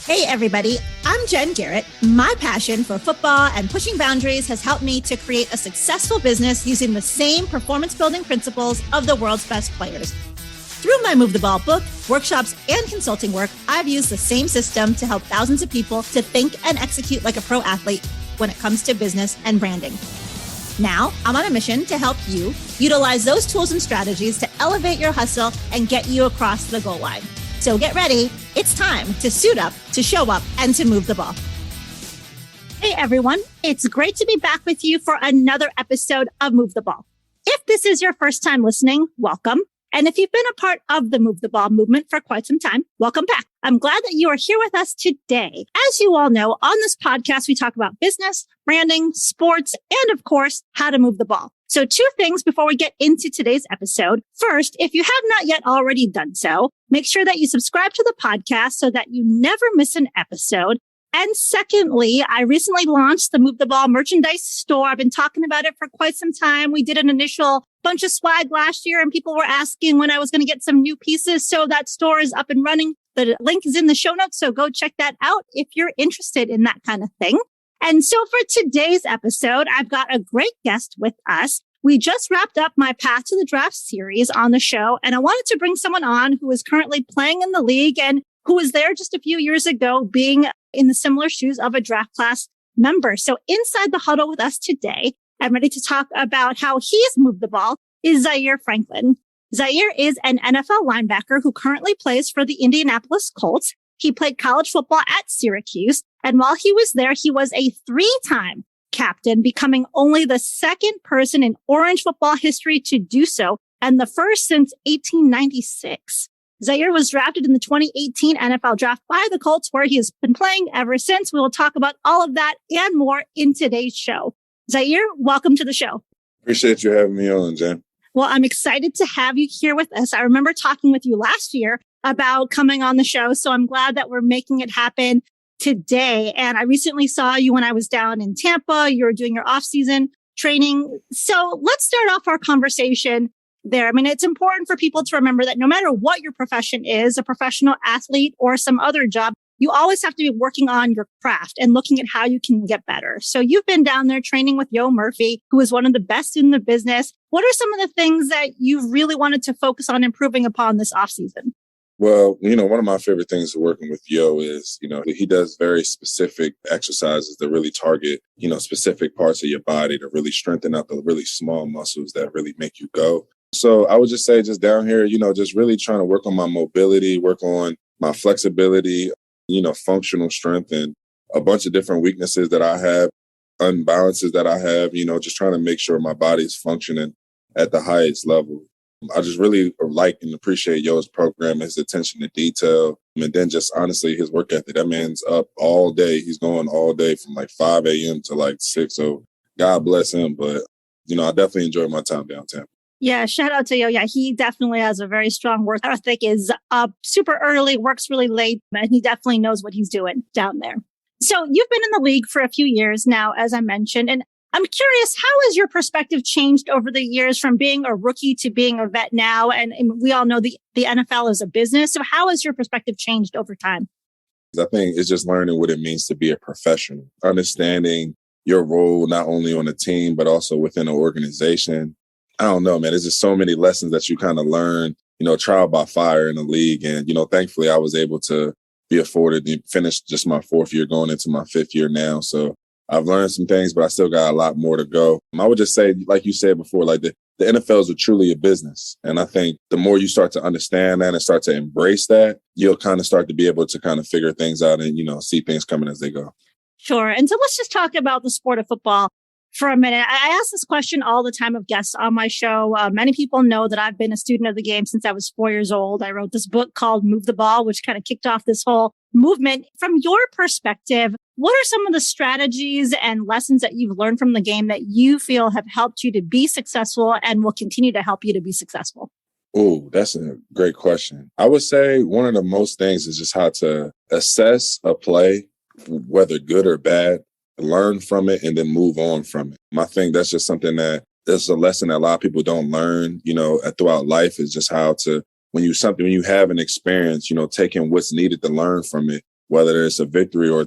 Hey everybody, I'm Jen Garrett. My passion for football and pushing boundaries has helped me to create a successful business using the same performance building principles of the world's best players. Through my Move the Ball book, workshops, and consulting work, I've used the same system to help thousands of people to think and execute like a pro athlete when it comes to business and branding. Now, I'm on a mission to help you utilize those tools and strategies to elevate your hustle and get you across the goal line. So get ready. It's time to suit up, to show up, and to move the ball. Hey, everyone. It's great to be back with you for another episode of Move the Ball. If this is your first time listening, welcome. And if you've been a part of the Move the Ball movement for quite some time, welcome back. I'm glad that you are here with us today. As you all know, on this podcast, we talk about business, branding, sports, and of course, how to move the ball. So 2 things before we get into today's episode. First, if you have not yet already done so, make sure that you subscribe to the podcast so that you never miss an episode. And secondly, I recently launched the Move the Ball merchandise store. I've been talking about it for quite some time. We did an initial bunch of swag last year and people were asking when I was going to get some new pieces. So that store is up and running. The link is in the show notes. So go check that out if you're interested in that kind of thing. And so for today's episode, I've got a great guest with us. We just wrapped up my Path to the Draft series on the show, and I wanted to bring someone on who is currently playing in the league and who was there just a few years ago being in the similar shoes of a draft class member. So inside the huddle with us today, I'm ready to talk about how he's moved the ball, is Zaire Franklin. Zaire is an NFL linebacker who currently plays for the Indianapolis Colts. He played college football at Syracuse. And while he was there, he was a 3-time captain, becoming only the second person in Orange football history to do so, and the first since 1896. Zaire was drafted in the 2018 NFL draft by the Colts, where he has been playing ever since. We will talk about all of that and more in today's show. Zaire, welcome to the show. Appreciate you having me on, Jen. Well, I'm excited to have you here with us. I remember talking with you last year about coming on the show, so I'm glad that we're making it happen today. And I recently saw you when I was down in Tampa. You were doing your off-season training. So let's start off our conversation there. I mean, it's important for people to remember that no matter what your profession is, a professional athlete or some other job, you always have to be working on your craft and looking at how you can get better. So you've been down there training with Yo Murphy, who is one of the best in the business. What are some of the things that you've really wanted to focus on improving upon this off-season? Well, one of my favorite things working with Yo is, he does very specific exercises that really target, specific parts of your body to really strengthen up the really small muscles that really make you go. So I would just say just down here, just really trying to work on my mobility, work on my flexibility, functional strength, and a bunch of different weaknesses that I have, unbalances that I have, just trying to make sure my body is functioning at the highest level. I just really like and appreciate Yo's program, his attention to detail, and then just honestly his work ethic. That man's up all day. He's going all day from like 5 a.m. to like 6. So God bless him. But, I definitely enjoy my time downtown. Yeah, shout out to Yo. Yeah, he definitely has a very strong work ethic, is up super early, works really late, and he definitely knows what he's doing down there. So you've been in the league for a few years now, as I mentioned, and I'm curious, how has your perspective changed over the years from being a rookie to being a vet now? And we all know the NFL is a business. So how has your perspective changed over time? I think it's just learning what it means to be a professional, understanding your role, not only on a team, but also within an organization. I don't know, man. There's just so many lessons that you kind of learn, trial by fire in the league. And, thankfully I was able to be afforded to finish just my 4th year going into my 5th year now. So I've learned some things, but I still got a lot more to go. I would just say, like you said before, like the NFL is truly a business. And I think the more you start to understand that and start to embrace that, you'll kind of start to be able to kind of figure things out and, see things coming as they go. Sure. And so let's just talk about the sport of football for a minute. I ask this question all the time of guests on my show. Many people know that I've been a student of the game since I was 4 years old. I wrote this book called Move the Ball, which kind of kicked off this whole movement. From your perspective, what are some of the strategies and lessons that you've learned from the game that you feel have helped you to be successful and will continue to help you to be successful? Oh, that's a great question. I would say one of the most things is just how to assess a play, whether good or bad, learn from it, and then move on from it. I think that's just something that's a lesson that a lot of people don't learn, throughout life, is just how to, when you have an experience, taking what's needed to learn from it whether it's a victory or,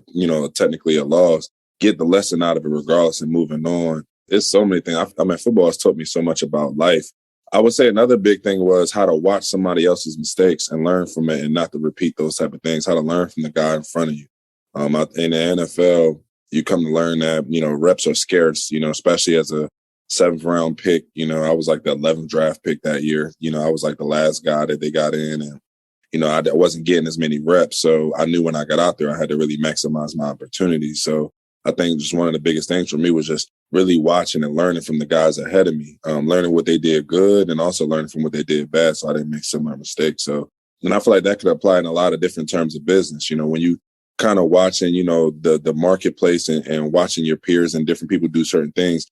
technically a loss, get the lesson out of it regardless and moving on. There's so many things. I mean, football has taught me so much about life. I would say another big thing was how to watch somebody else's mistakes and learn from it and not to repeat those type of things, how to learn from the guy in front of you. In the NFL, you come to learn that, reps are scarce, especially as a 7th round pick. I was like the 11th draft pick that year. I was like the last guy that they got in, and I wasn't getting as many reps. So I knew when I got out there, I had to really maximize my opportunities. So I think just one of the biggest things for me was just really watching and learning from the guys ahead of me, learning what they did good and also learning from what they did bad so I didn't make similar mistakes. So, and I feel like that could apply in a lot of different terms of business. When you kind of watching, the marketplace and watching your peers and different people do certain things,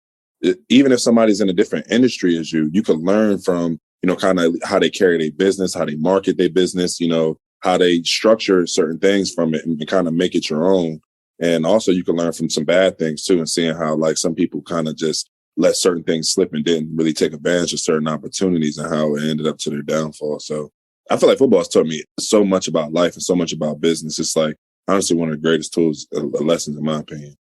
even if somebody's in a different industry as you could learn from, kind of how they carry their business, how they market their business, how they structure certain things from it and kind of make it your own. And also you can learn from some bad things too, and seeing how like some people kind of just let certain things slip and didn't really take advantage of certain opportunities and how it ended up to their downfall. So I feel like football has taught me so much about life and so much about business. It's like honestly one of the greatest tools, lessons in my opinion.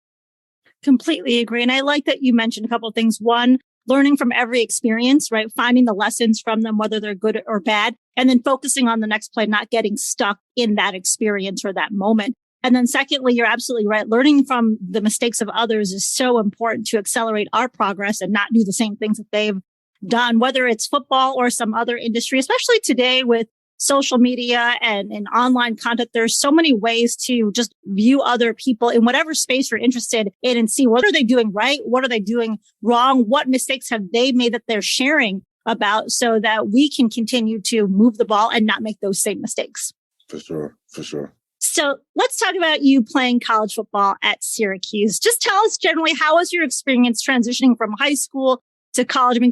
Completely agree. And I like that you mentioned a couple of things. One, learning from every experience, right? Finding the lessons from them, whether they're good or bad, and then focusing on the next play, not getting stuck in that experience or that moment. And then secondly, you're absolutely right. Learning from the mistakes of others is so important to accelerate our progress and not do the same things that they've done, whether it's football or some other industry, especially today with social media and online content. There's so many ways to just view other people in whatever space you're interested in and see what are they doing right? What are they doing wrong? What mistakes have they made that they're sharing about so that we can continue to move the ball and not make those same mistakes. For sure. So let's talk about you playing college football at Syracuse. Just tell us generally, how was your experience transitioning from high school to college? I mean,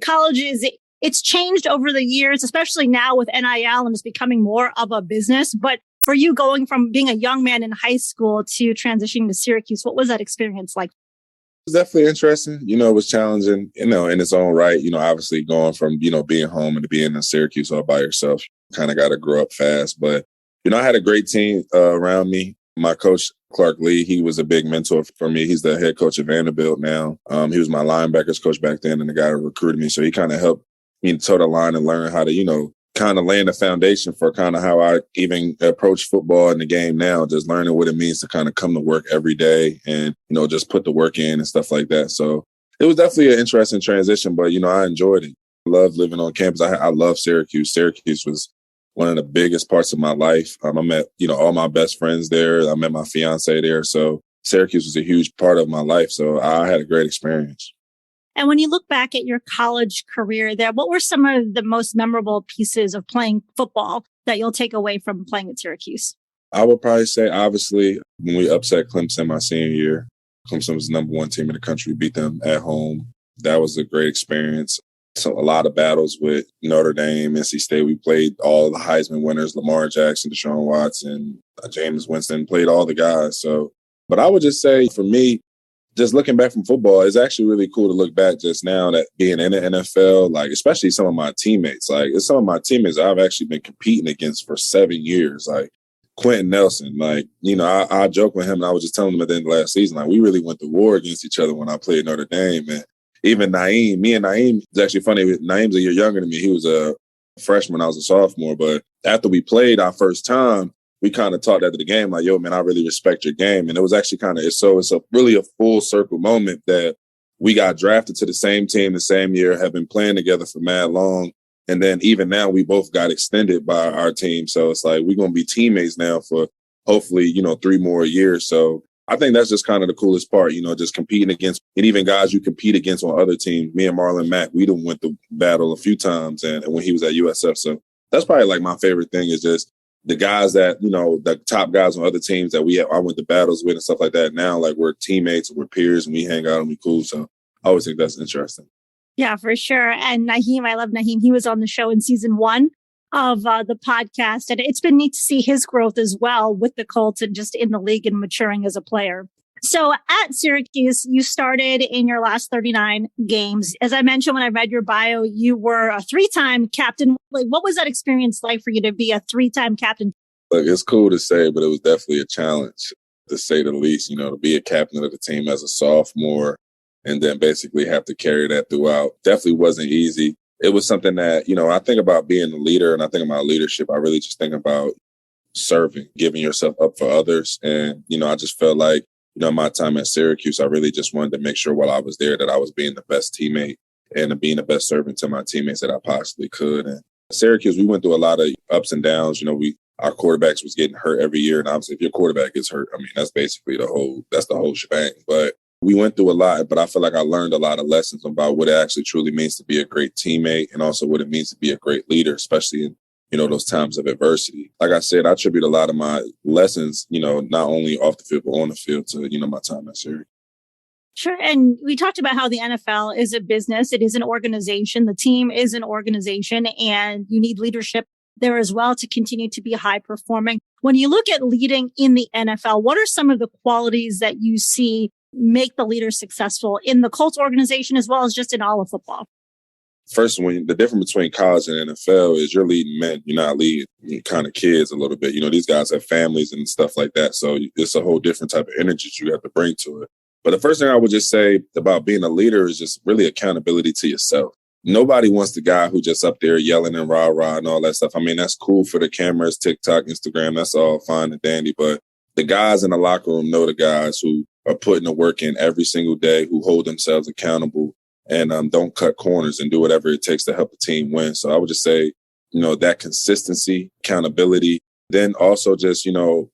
it's changed over the years, especially now with NIL and it's becoming more of a business. But for you going from being a young man in high school to transitioning to Syracuse, what was that experience like? It was definitely interesting. It was challenging, in its own right. Obviously going from, being home and to being in Syracuse all by yourself, kind of got to grow up fast. But, I had a great team around me. My coach, Clark Lee, he was a big mentor for me. He's the head coach of Vanderbilt now. He was my linebackers coach back then and the guy who recruited me. So he kind of helped me toe the line and learn how to, kind of laying the foundation for kind of how I even approach football in the game now, just learning what it means to kind of come to work every day and, just put the work in and stuff like that. So it was definitely an interesting transition, but, I enjoyed it. I loved living on campus. I love Syracuse. Syracuse was one of the biggest parts of my life. I met, all my best friends there. I met my fiance there. So Syracuse was a huge part of my life. So I had a great experience. And when you look back at your college career there, what were some of the most memorable pieces of playing football that you'll take away from playing at Syracuse? I would probably say, obviously, when we upset Clemson my senior year, Clemson was the number one team in the country. We beat them at home. That was a great experience. So a lot of battles with Notre Dame, NC State. We played all the Heisman winners, Lamar Jackson, Deshaun Watson, Jameis Winston, played all the guys. So, but I would just say for me, just looking back from football, it's actually really cool to look back just now that being in the NFL, like especially some of my teammates, it's some of my teammates I've actually been competing against for 7 years, like Quentin Nelson. I joke with him and I was just telling him at the end of last season, we really went to war against each other when I played Notre Dame. And even Naeem, me and Naeem, it's actually funny. Naeem's a year younger than me. He was a freshman. I was a sophomore. But after we played our first time, we kind of talked after the game, like, yo, man, I really respect your game. And it was actually it's really a full circle moment that we got drafted to the same team the same year, have been playing together for mad long. And then even now we both got extended by our team. So it's like, we're going to be teammates now for hopefully, 3 more years. So I think that's just kind of the coolest part, just competing against, and even guys you compete against on other teams. Me and Marlon Mack, we done went the battle a few times and when he was at USF. So that's probably like my favorite thing is just the guys that, the top guys on other teams that I went to battles with and stuff like that. Now, we're teammates, we're peers, and we hang out and we cool. So I always think that's interesting. Yeah, for sure. And Naeem, I love Naeem. He was on the show in season 1 of the podcast. And it's been neat to see his growth as well with the Colts and just in the league and maturing as a player. So at Syracuse, you started in your last 39 games. As I mentioned, when I read your bio, you were a 3-time captain. What was that experience like for you to be a 3-time captain? Look, it's cool to say, but it was definitely a challenge, to say the least, to be a captain of the team as a sophomore and then basically have to carry that throughout. Definitely wasn't easy. It was something that, I think about being a leader and I think about leadership. I really just think about serving, giving yourself up for others. And, I just felt like, my time at Syracuse, I really just wanted to make sure while I was there that I was being the best teammate and being the best servant to my teammates that I possibly could. And Syracuse, we went through a lot of ups and downs. Our quarterbacks was getting hurt every year. And obviously, if your quarterback gets hurt, that's basically the whole shebang. But we went through a lot, but I feel like I learned a lot of lessons about what it actually truly means to be a great teammate and also what it means to be a great leader, especially in, those times of adversity. Like I said, I attribute a lot of my lessons, not only off the field, but on the field to, my time at Syracuse. Sure. And we talked about how the NFL is a business. It is an organization. The team is an organization, and you need leadership there as well to continue to be high performing. When you look at leading in the NFL, what are some of the qualities that you see make the leader successful in the Colts organization as well as just in all of football? First, the difference between college and NFL is you're leading men. You're not leading kind of kids a little bit. These guys have families and stuff like that. So it's a whole different type of energy you have to bring to it. But the first thing I would just say about being a leader is just really accountability to yourself. Nobody wants the guy who just up there yelling and rah-rah and all that stuff. That's cool for the cameras, TikTok, Instagram. That's all fine and dandy. But the guys in the locker room know the guys who are putting the work in every single day, who hold themselves accountable and don't cut corners and do whatever it takes to help the team win. So I would just say, that consistency, accountability, then also just,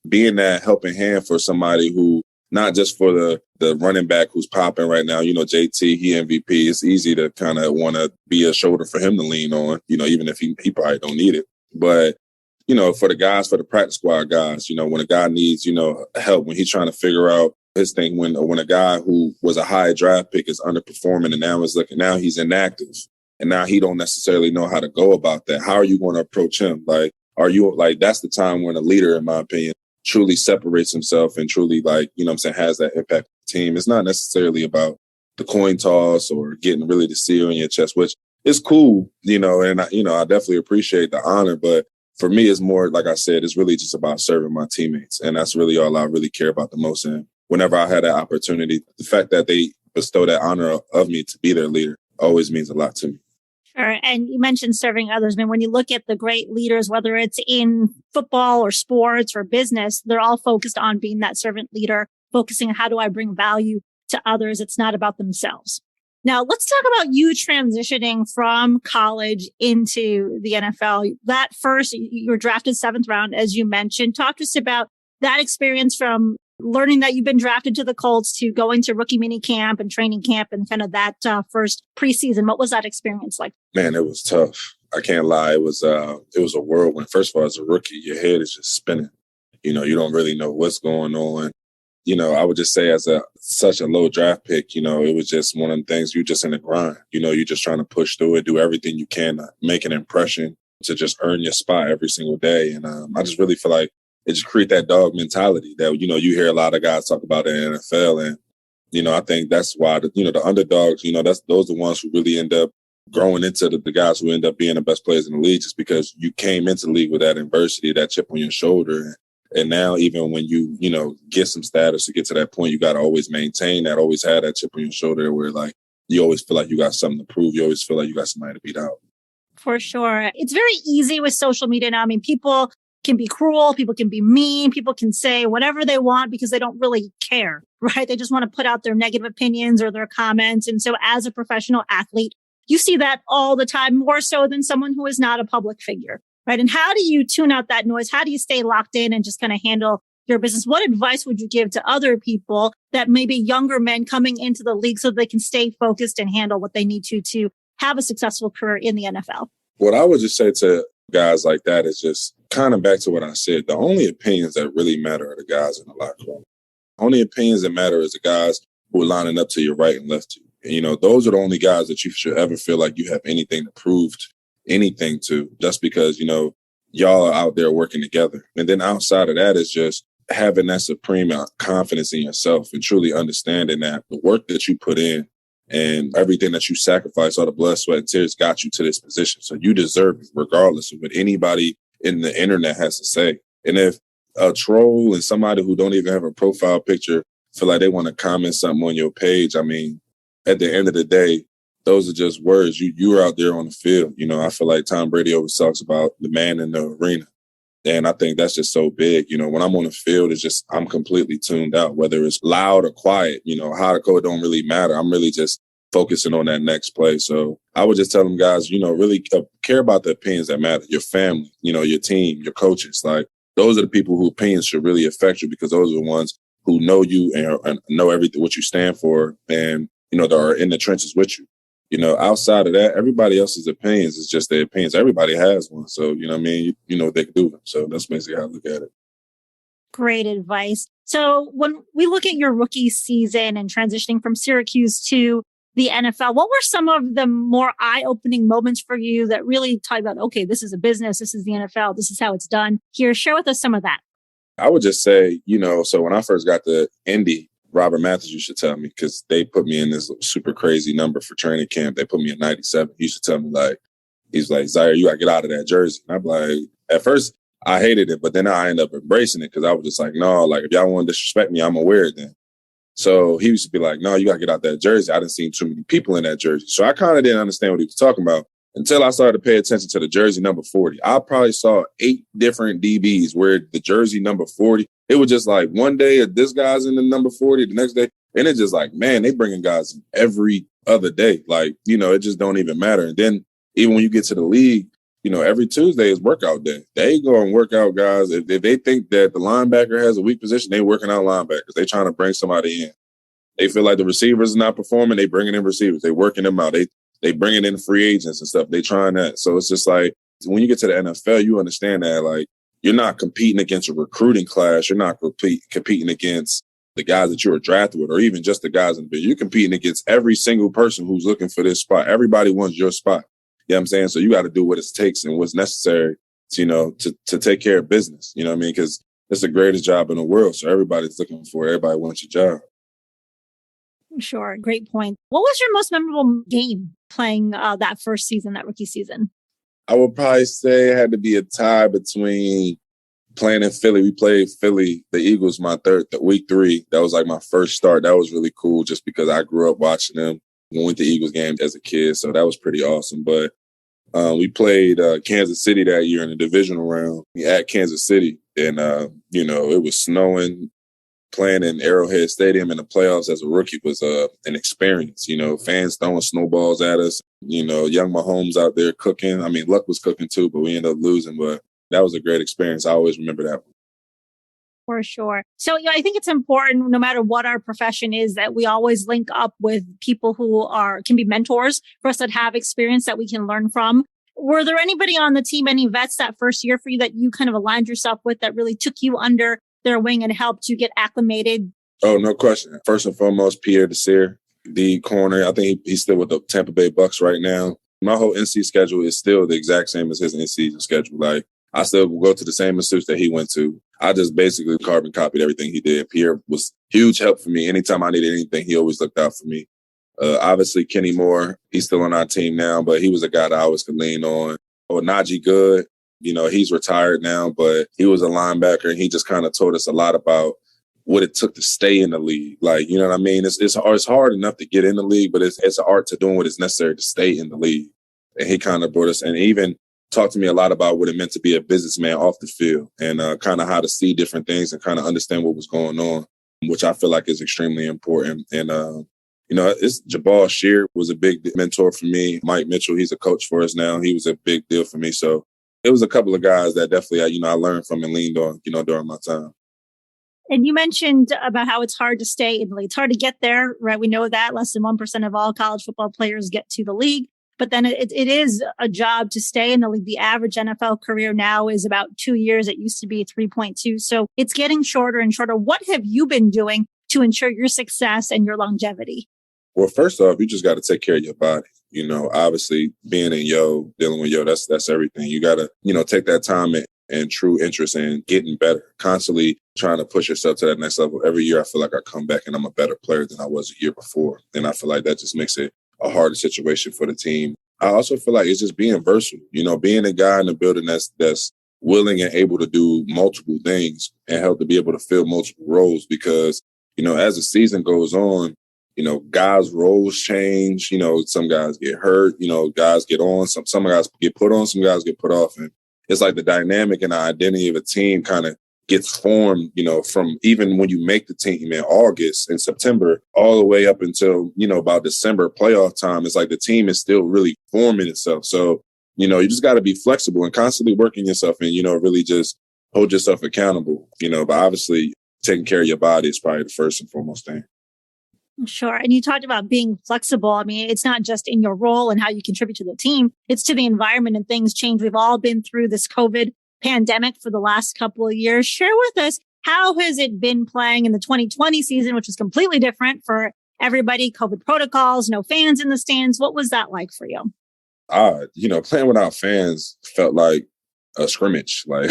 being that helping hand for somebody who, not just for the running back who's popping right now, JT, he MVP. It's easy to kind of want to be a shoulder for him to lean on, even if he probably don't need it. But, for the guys, for the practice squad guys, when a guy needs, help, when he's trying to figure out his thing, when a guy who was a high draft pick is underperforming and now he's inactive and now he don't necessarily know how to go about that. How are you going to approach him? That's the time when a leader, in my opinion, truly separates himself and truly has that impact on the team. It's not necessarily about the coin toss or getting really the seal in your chest, which is cool, and I definitely appreciate the honor. But for me, it's more, like I said, it's really just about serving my teammates. And that's really all I really care about the most. And whenever I had that opportunity, the fact that they bestow that honor of me to be their leader always means a lot to me. Sure. And you mentioned serving others. When you look at the great leaders, whether it's in football or sports or business, they're all focused on being that servant leader, focusing on how do I bring value to others. It's not about themselves. Now, let's talk about you transitioning from college into the NFL. That first, you were drafted 7th round, as you mentioned. Talk to us about that experience from learning that you've been drafted to the Colts to going to rookie mini camp and training camp and kind of that first preseason. What was that experience like? Man, it was tough. I can't lie. It was a whirlwind. First of all, as a rookie, your head is just spinning. You don't really know what's going on. I would just say as such a low draft pick, it was just one of them things, you just in the grind. You're just trying to push through it, do everything you can to make an impression, to just earn your spot every single day. And I just really feel like it just create that dog mentality that, you hear a lot of guys talk about in the NFL. And, I think that's why, the underdogs, those are the ones who really end up growing into the guys who end up being the best players in the league, just because you came into the league with that adversity, that chip on your shoulder. And now even when you, get some status to get to that point, you got to always maintain that, always have that chip on your shoulder where you always feel like you got something to prove. You always feel like you got somebody to beat out. For sure. It's very easy with social media now. People can be cruel. People can be mean. People can say whatever they want because they don't really care, right? They just want to put out their negative opinions or their comments. And so as a professional athlete, you see that all the time, more so than someone who is not a public figure, right? And how do you tune out that noise? How do you stay locked in and just kind of handle your business? What advice would you give to other people that maybe younger men coming into the league so they can stay focused and handle what they need to have a successful career in the NFL? What I would just say to guys like that is just kind of back to what I said. The only opinions that really matter are the guys in the locker room. Only opinions that matter is the guys who are lining up to your right and left to you. Those are the only guys that you should ever feel like you have anything to prove anything to, just because, y'all are out there working together. And then outside of that is just having that supreme confidence in yourself and truly understanding that the work that you put in and everything that you sacrifice, all the blood, sweat, and tears got you to this position. So you deserve it, regardless of what anybody in the internet has to say. And if a troll and somebody who don't even have a profile picture feel like they want to comment something on your page, I mean, at the end of the day, those are just words. You're out there on the field. I feel like Tom Brady always talks about the man in the arena. And I think that's just so big. When I'm on the field, it's just I'm completely tuned out, whether it's loud or quiet. How to go, it don't really matter. I'm really just focusing on that next play. So I would just tell them guys, really care about the opinions that matter. Your family, your team, your coaches. Like, those are the people whose opinions should really affect you, because those are the ones who know you and know everything, what you stand for, and, that are in the trenches with you. Outside of that, everybody else's opinions is just their opinions. Everybody has one. So, what I mean? You know what they can do. So that's basically how I look at it. Great advice. So when we look at your rookie season and transitioning from Syracuse to the NFL, what were some of the more eye-opening moments for you that really taught you about, okay, this is a business, this is the NFL, this is how it's done? Here, share with us some of that. I would just say, so when I first got to Indy, Robert Matthews used to tell me, because they put me in this super crazy number for training camp. They put me in 97. He used to tell me, he's like, Zaire, you got to get out of that jersey. And I'm like, at first, I hated it, but then I ended up embracing it, because I was just like, no, if y'all want to disrespect me, I'm going to wear it then. So he used to be like, no, you got to get out that jersey. I didn't see too many people in that jersey. So I kind of didn't understand what he was talking about until I started to pay attention to the jersey number 40. I probably saw 8 different DBs wear the jersey number 40. It was just like one day this guy's in the number 40, the next day. And it's just like, man, they bringing guys in every other day. It just don't even matter. And then even when you get to the league, every Tuesday is workout day. They go and work out guys. If they think that the linebacker has a weak position, they working out linebackers. They trying to bring somebody in. They feel like the receivers are not performing, they bringing in receivers. They working them out. They bringing in free agents and stuff. They trying that. So it's just like, when you get to the NFL, you understand that, you're not competing against a recruiting class. You're not competing against the guys that you were drafted with, or even just the guys in the bid. You're competing against every single person who's looking for this spot. Everybody wants your spot. You know what I'm saying? So you got to do what it takes and what's necessary to, to take care of business. You know what I mean? Because it's the greatest job in the world. So everybody's looking for it. Everybody wants your job. Sure. Great point. What was your most memorable game playing that first season, that rookie season? I would probably say it had to be a tie between playing in Philly. We played Philly, the Eagles, week 3. That was my first start. That was really cool, just because I grew up watching them. We went to Eagles games as a kid, so that was pretty awesome. But we played Kansas City that year in the divisional round at Kansas City. And, it was snowing. Playing in Arrowhead Stadium in the playoffs as a rookie was an experience. Fans throwing snowballs at us. Young Mahomes out there cooking. I mean, Luck was cooking too, but we ended up losing. But that was a great experience. I always remember that one. For sure. So I think it's important, no matter what our profession is, that we always link up with people who can be mentors for us, that have experience that we can learn from. Were there anybody on the team, any vets that first year for you that you kind of aligned yourself with, that really took you under their wing and helped you get acclimated? Oh, no question. First and foremost, Pierre Desir, the corner. I think he's still with the Tampa Bay Bucks right now. My whole NC schedule is still the exact same as his in-season schedule. I still go to the same institutes that he went to. I just basically carbon copied everything he did. Pierre was huge help for me. Anytime I needed anything, he always looked out for me. Obviously, Kenny Moore, he's still on our team now, but he was a guy that I always could lean on. Najee Good. He's retired now, but he was a linebacker, and he just kind of told us a lot about what it took to stay in the league. You know what I mean? It's hard enough to get in the league, but it's an art to doing what is necessary to stay in the league. And he kind of brought us, and even talked to me a lot about what it meant to be a businessman off the field, and kind of how to see different things and kind of understand what was going on, which I feel like is extremely important. And, it's Jabal Shear was a big mentor for me. Mike Mitchell, he's a coach for us now. He was a big deal for me. So it was a couple of guys that definitely, I learned from and leaned on, during my time. And you mentioned about how it's hard to stay in the league. It's hard to get there, right? We know that less than 1% of all college football players get to the league. But then it is a job to stay in the league. The average NFL career now is about 2 years. It used to be 3.2. So it's getting shorter and shorter. What have you been doing to ensure your success and your longevity? Well, first off, you just got to take care of your body. Obviously being in dealing with that's everything. You got to, take that time and true interest in getting better, constantly trying to push yourself to that next level. Every year I feel like I come back and I'm a better player than I was a year before. And I feel like that just makes it a harder situation for the team. I also feel like it's just being versatile, being a guy in the building that's willing and able to do multiple things and help to be able to fill multiple roles because, as the season goes on, guys' roles change. Some guys get hurt, guys get on, some guys get put on, some guys get put off. And it's like the dynamic and the identity of a team kind of gets formed, from even when you make the team in August and September all the way up until, about December playoff time. It's like the team is still really forming itself. So, you just got to be flexible and constantly working yourself and, really just hold yourself accountable, but obviously taking care of your body is probably the first and foremost thing. Sure. And you talked about being flexible. I mean, it's not just in your role and how you contribute to the team. It's to the environment and things change. We've all been through this COVID pandemic for the last couple of years. Share with us, how has it been playing in the 2020 season, which was completely different for everybody? COVID protocols, no fans in the stands. What was that like for you? Playing without fans felt like a scrimmage. Like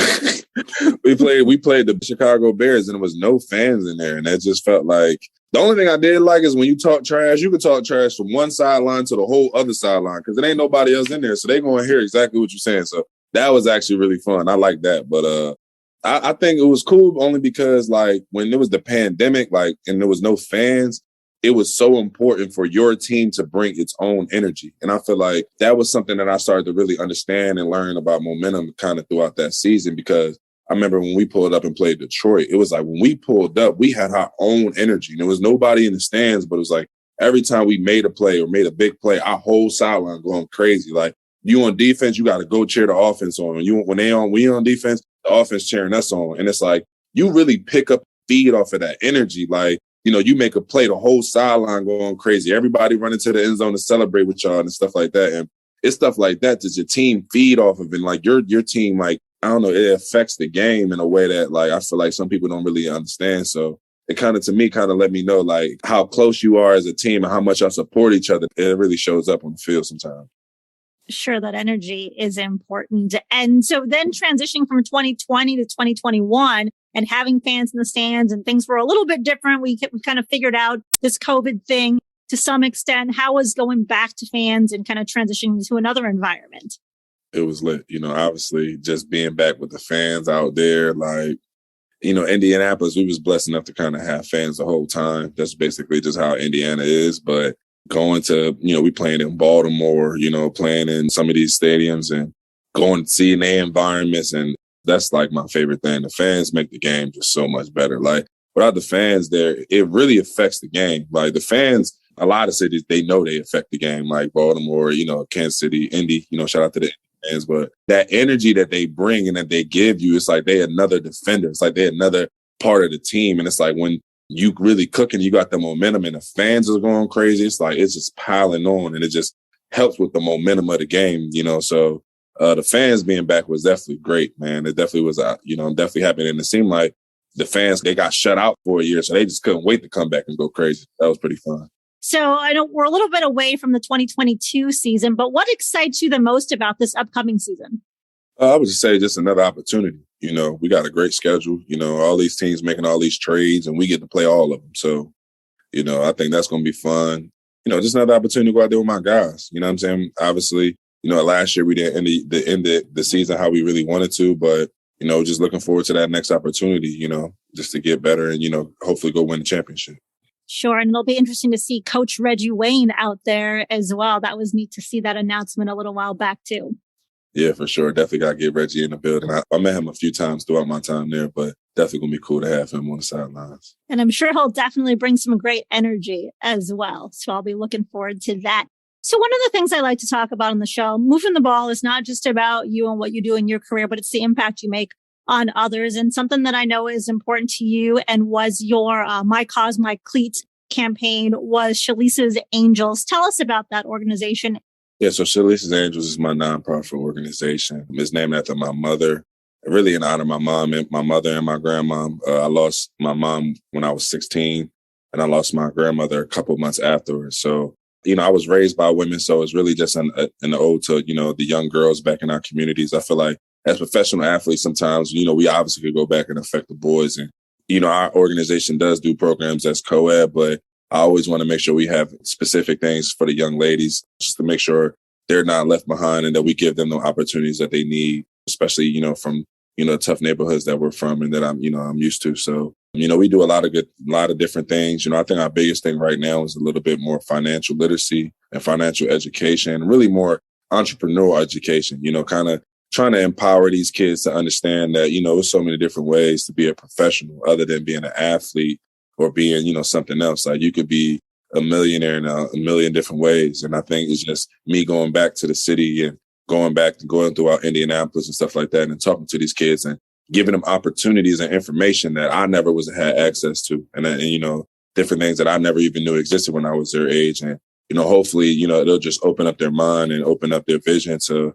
we played the Chicago Bears and there was no fans in there. And that just felt like the only thing I did like is when you talk trash, you could talk trash from one sideline to the whole other sideline because there ain't nobody else in there. So they're going to hear exactly what you're saying. So that was actually really fun. I like that. But I think it was cool only because like when there was the pandemic, like, and there was no fans, it was so important for your team to bring its own energy. And I feel like that was something that I started to really understand and learn about momentum kind of throughout that season, because I remember when we pulled up and played Detroit, it was like when we pulled up, we had our own energy. There was nobody in the stands, but it was like every time we made a play or made a big play, our whole sideline going crazy. Like you on defense, you got to go cheer the offense on. We on defense, the offense cheering us on. And it's like you really pick up feed off of that energy. Like, you make a play, the whole sideline going crazy. Everybody running to the end zone to celebrate with y'all and stuff like that. And it's stuff like that your team feed off of. And like your team, like, I don't know, it affects the game in a way that like I feel like some people don't really understand. So it kind of let me know like how close you are as a team and how much y'all support each other. It really shows up on the field sometimes. Sure, that energy is important. And so then transitioning from 2020 to 2021 and having fans in the stands and things were a little bit different. We kind of figured out this COVID thing to some extent. How was going back to fans and kind of transitioning to another environment? It was lit, obviously just being back with the fans out there, like, Indianapolis, we was blessed enough to kind of have fans the whole time. That's basically just how Indiana is. But going to, we playing in Baltimore, playing in some of these stadiums and going to see their environments. And that's like my favorite thing. The fans make the game just so much better. Like without the fans there, it really affects the game. Like the fans, a lot of cities, they know they affect the game, like Baltimore, Kansas City, Indy, shout out to the fans. But that energy that they bring and that they give you, it's like they're another defender. It's like they're another part of the team. And it's like when you really cooking, you got the momentum and the fans are going crazy. It's like, it's just piling on and it just helps with the momentum of the game, So the fans being back was definitely great, man. It definitely was, I'm definitely happy. And it seemed like the fans, they got shut out for a year, so they just couldn't wait to come back and go crazy. That was pretty fun. So I know we're a little bit away from the 2022 season, but what excites you the most about this upcoming season? I would just say just another opportunity. We got a great schedule, all these teams making all these trades and we get to play all of them. So, I think that's going to be fun. Just another opportunity to go out there with my guys. You know what I'm saying? Obviously, last year we didn't end the season how we really wanted to, but, just looking forward to that next opportunity, just to get better and, hopefully go win the championship. Sure. And it'll be interesting to see Coach Reggie Wayne out there as well. That was neat to see that announcement a little while back, too. Yeah, for sure. Definitely got to get Reggie in the building. I met him a few times throughout my time there, but definitely going to be cool to have him on the sidelines. And I'm sure he'll definitely bring some great energy as well. So I'll be looking forward to that. So one of the things I like to talk about on the show, moving the ball is not just about you and what you do in your career, but it's the impact you make on others. And something that I know is important to you and was your My Cause, My Cleats campaign was Chalices Angels. Tell us about that organization. Yeah, so Chalices Angels is my nonprofit organization. It's named after my mother, really in honor of my mom and my mother and my grandma. I lost my mom when I was 16, and I lost my grandmother a couple of months afterwards. So, I was raised by women, so it's really just an ode to, the young girls back in our communities. I feel like as professional athletes, sometimes, we obviously could go back and affect the boys. And, our organization does do programs as co-ed, but I always want to make sure we have specific things for the young ladies just to make sure they're not left behind and that we give them the opportunities that they need, especially, from tough neighborhoods that we're from and that I'm used to. So, we do a lot of different things. I think our biggest thing right now is a little bit more financial literacy and financial education, really more entrepreneurial education, kind of trying to empower these kids to understand that, there's so many different ways to be a professional other than being an athlete or being, something else. Like you could be a millionaire in a million different ways. And I think it's just me going back to the city and going throughout Indianapolis and stuff like that and talking to these kids and giving them opportunities and information that I never had access to. And different things that I never even knew existed when I was their age. And, hopefully, it'll just open up their mind and open up their vision to,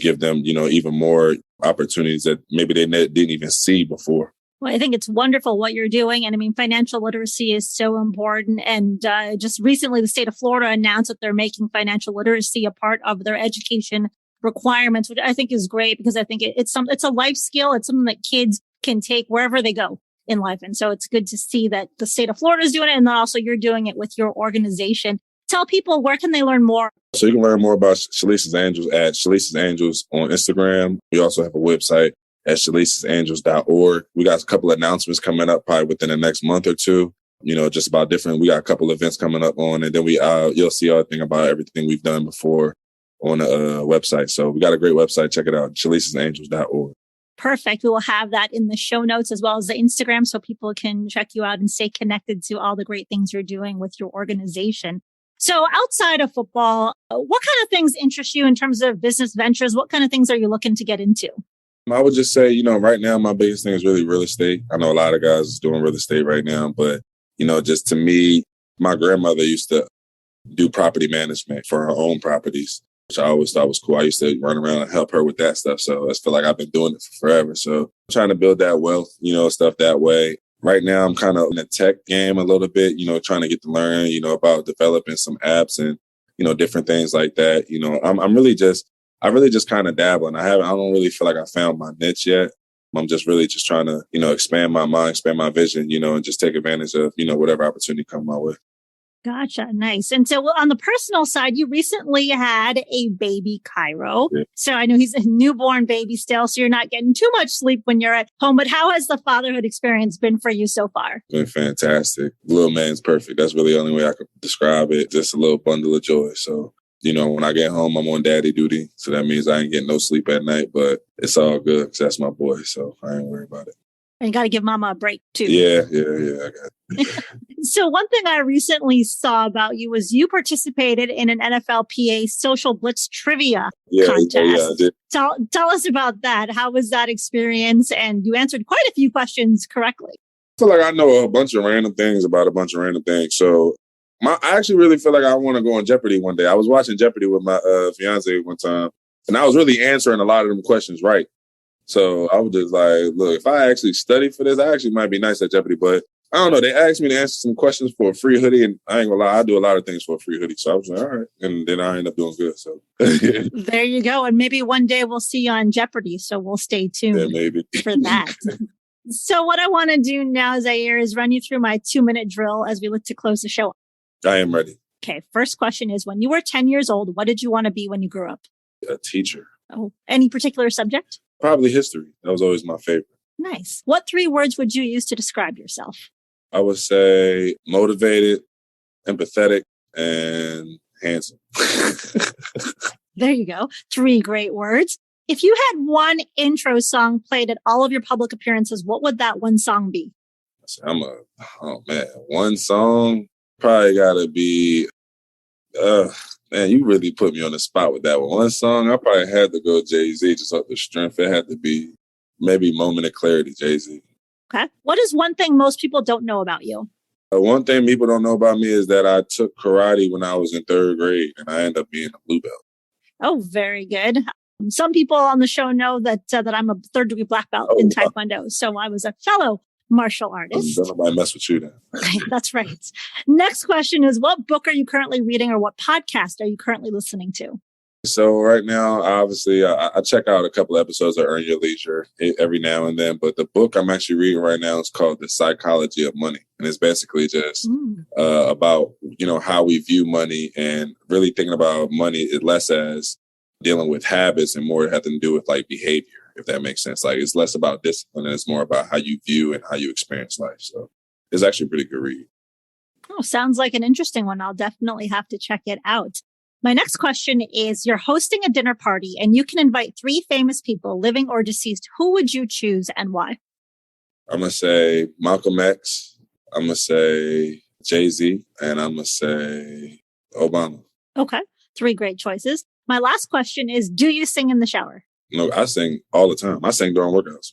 give them, even more opportunities that maybe they didn't even see before. Well, I think it's wonderful what you're doing. And I mean, financial literacy is so important. And just recently, the state of Florida announced that they're making financial literacy a part of their education requirements, which I think is great because I think it's a life skill. It's something that kids can take wherever they go in life. And so it's good to see that the state of Florida is doing it. And then also you're doing it with your organization. Tell people, where can they learn more? So you can learn more about Chalices Angels at Chalices Angels on Instagram. We also have a website at chalicesangels.org. We got a couple of announcements coming up probably within the next month or two, just about different. We got a couple of events coming up on, and then you'll see everything about everything we've done before on the website. So we got a great website. Check it out, chalicesangels.org. Perfect. We will have that in the show notes as well as the Instagram so people can check you out and stay connected to all the great things you're doing with your organization. So outside of football, what kind of things interest you in terms of business ventures? What kind of things are you looking to get into? I would just say, right now, my biggest thing is really real estate. I know a lot of guys is doing real estate right now, but, just to me, my grandmother used to do property management for her own properties, which I always thought was cool. I used to run around and help her with that stuff. So I feel like I've been doing it for forever. So I'm trying to build that wealth, stuff that way. Right now, I'm kind of in the tech game a little bit, trying to get to learn, about developing some apps and, different things like that. I really just kind of dabble, and I don't really feel like I found my niche yet. I'm just really just trying to, expand my mind, expand my vision, and just take advantage of, whatever opportunity comes my way. Gotcha. Nice. And so on the personal side, you recently had a baby, Cairo. Yeah. So I know he's a newborn baby still, so you're not getting too much sleep when you're at home. But how has the fatherhood experience been for you so far? It's been fantastic. Little man's perfect. That's really the only way I could describe it. Just a little bundle of joy. So, when I get home, I'm on daddy duty. So that means I ain't getting no sleep at night, but it's all good because that's my boy. So I ain't worried about it. And you got to give mama a break too. Yeah. I got it. So one thing I recently saw about you was you participated in an NFLPA social blitz trivia contest. Yeah, I did. Tell us about that. How was that experience? And you answered quite a few questions correctly. I feel like I know a bunch of random things about a bunch of random things. So I actually really feel like I want to go on Jeopardy one day. I was watching Jeopardy with my fiance one time, and I was really answering a lot of them questions right. So I was just like, look, if I actually study for this, I actually might be nice at Jeopardy. But I don't know. They asked me to answer some questions for a free hoodie, and I ain't gonna lie, I do a lot of things for a free hoodie. So I was like, all right. And then I ended up doing good. So there you go. And maybe one day we'll see you on Jeopardy. So we'll stay tuned for that. So what I want to do now, Zaire, is run you through my 2-minute drill as we look to close the show. I am ready. Okay. First question is, when you were 10 years old, what did you want to be when you grew up? A teacher. Oh, any particular subject? Probably history. That was always my favorite. Nice. What 3 words would you use to describe yourself? I would say motivated, empathetic, and handsome. There you go. 3 great words. If you had one intro song played at all of your public appearances, what would that one song be? One song probably gotta be, man, you really put me on the spot with that one. One song, I probably had to go Jay-Z just off the strength. It had to be maybe Moment of Clarity, Jay-Z. Okay. What is one thing most people don't know about you? One thing people don't know about me is that I took karate when I was in 3rd grade, and I ended up being a blue belt. Oh, very good. Some people on the show know that I'm a 3rd-degree black belt in Taekwondo. So I was a fellow martial artist. Don't nobody mess with you then. That's right. Next question is, what book are you currently reading, or what podcast are you currently listening to? So right now, obviously, I check out a couple episodes of Earn Your Leisure every now and then. But the book I'm actually reading right now is called The Psychology of Money. And it's basically just about, how we view money and really thinking about money less as dealing with habits and more having to do with like behavior. if that makes sense. Like, it's less about discipline and it's more about how you view and how you experience life. So it's actually a pretty good read. Oh, sounds like an interesting one. I'll definitely have to check it out. My next question is, you're hosting a dinner party and you can invite 3 famous people, living or deceased. Who would you choose and why? I'm going to say Malcolm X. I'm going to say Jay-Z. And I'm going to say Obama. Okay. 3 great choices. My last question is, do you sing in the shower? No, I sing all the time. I sing during workouts.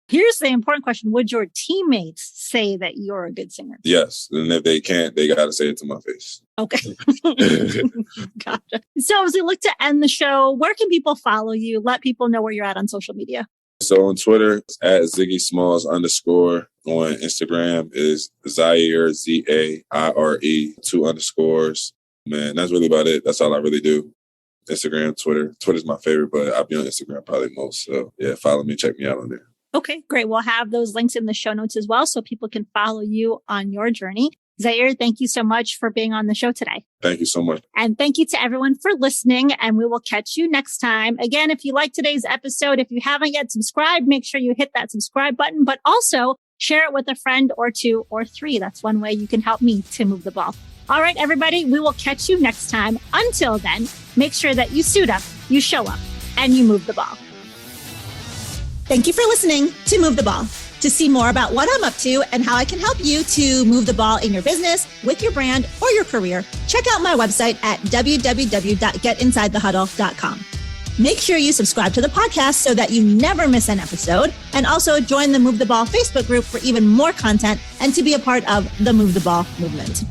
Here's the important question. Would your teammates say that you're a good singer? Yes. And if they can't, they got to say it to my face. Okay. Gotcha. So as we look to end the show, where can people follow you? Let people know where you're at on social media. So on Twitter, it's at Ziggy Smalls _. On Instagram is Zaire, ZAIRE, 2 underscores. Man, that's really about it. That's all I really do. Instagram, Twitter. Twitter's my favorite, but I'll be on Instagram probably most. So yeah, follow me, check me out on there. Okay, great. We'll have those links in the show notes as well so people can follow you on your journey. Zaire, thank you so much for being on the show today. Thank you so much. And thank you to everyone for listening, and we will catch you next time. Again, if you like today's episode, if you haven't yet subscribed, make sure you hit that subscribe button, but also share it with a friend or 2 or 3. That's one way you can help me to move the ball. All right, everybody, we will catch you next time. Until then, make sure that you suit up, you show up, and you move the ball. Thank you for listening to Move the Ball. To see more about what I'm up to and how I can help you to move the ball in your business, with your brand, or your career, check out my website at www.getinsidethehuddle.com. Make sure you subscribe to the podcast so that you never miss an episode, and also join the Move the Ball Facebook group for even more content and to be a part of the Move the Ball movement.